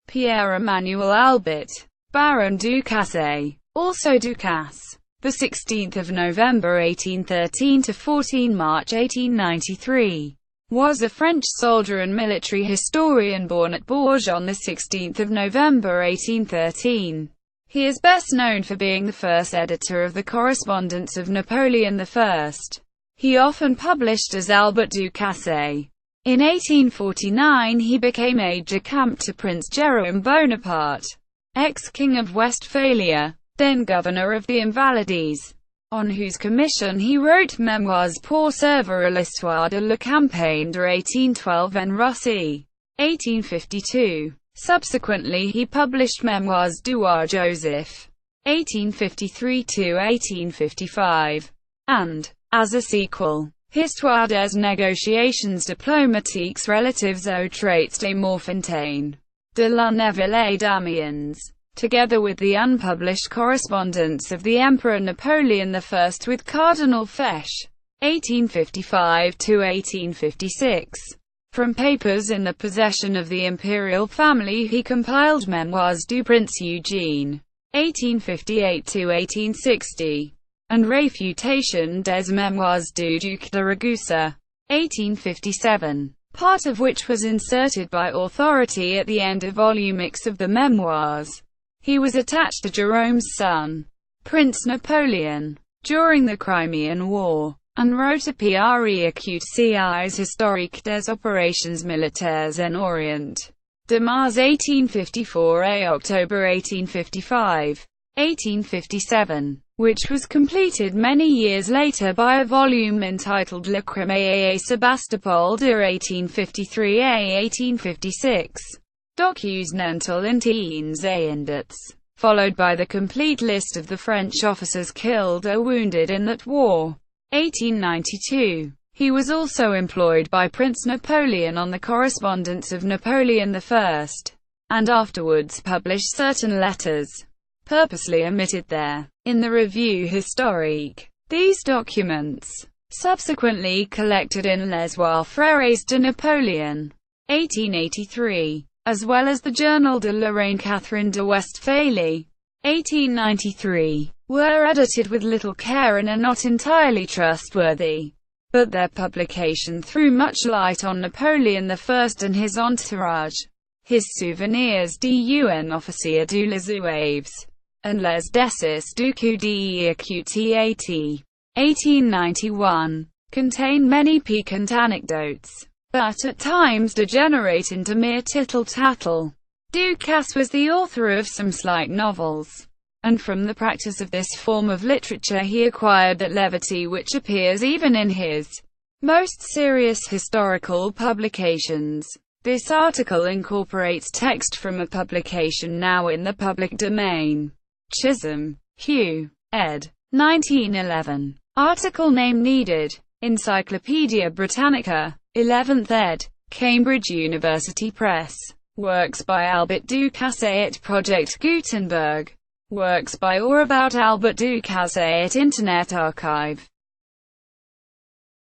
Pierre-Emmanuel-Albert, Baron Ducasse, also Ducasse, the 16th of November 1813 to 14 March 1893, was a French soldier and military historian born at Bourges on the 16th of November 1813. He is best known for being the first editor of the Correspondence of Napoleon I. He often published as Albert Ducasse. In 1849 he became aide-de-camp to Prince Jérôme Bonaparte, ex-king of Westphalia, then governor of the Invalides, on whose commission he wrote Mémoires pour servir à l'histoire de la campagne de 1812 en Russie, 1852. Subsequently he published Mémoires du Roi Joseph, 1853–1855, and, as a sequel, Histoire des négotiations diplomatiques relatives aux traits des Morfontaine, de Lunéville et d'Amiens, together with the unpublished correspondence of the Emperor Napoleon I with Cardinal Fesch, 1855–1856. From papers in the possession of the imperial family he compiled Mémoires du Prince Eugene, 1858–1860, and Réfutation des Mémoires du Duc de Raguse, 1857, part of which was inserted by authority at the end of Volume X of the Memoirs. He was attached to Jerome's son, Prince Napoleon, during the Crimean War, and wrote a Pierre-Émanuel-Albert historique des opérations militaires en Orient, de mars 1854 à October 1855, 1857, which was completed many years later by a volume entitled Le Crime et Sébastopol de 1853 à 1856, Documents internes et indats, followed by the complete list of the French officers killed or wounded in that war. 1892. He was also employed by Prince Napoleon on the Correspondence of Napoleon I, and afterwards published certain letters, purposely omitted there, in the Revue historique. These documents, subsequently collected in Les Rois Frères de Napoleon, 1883, as well as the Journal de la Reine Catherine de Westphalie, 1893, were edited with little care and are not entirely trustworthy, but their publication threw much light on Napoleon I and his entourage. His Souvenirs d'un officier de les Zouaves, and Les Dessous du coup d'Écoute 1891, contain many piquant anecdotes, but at times degenerate into mere tittle-tattle. Ducasse was the author of some slight novels, and from the practice of this form of literature he acquired that levity which appears even in his most serious historical publications. This article incorporates text from a publication now in the public domain. Chisholm, Hugh, ed. 1911. Article name needed. Encyclopædia Britannica, 11th ed., Cambridge University Press. Works by Albert Ducasse at Project Gutenberg. Works by or about Albert Ducasse at Internet Archive.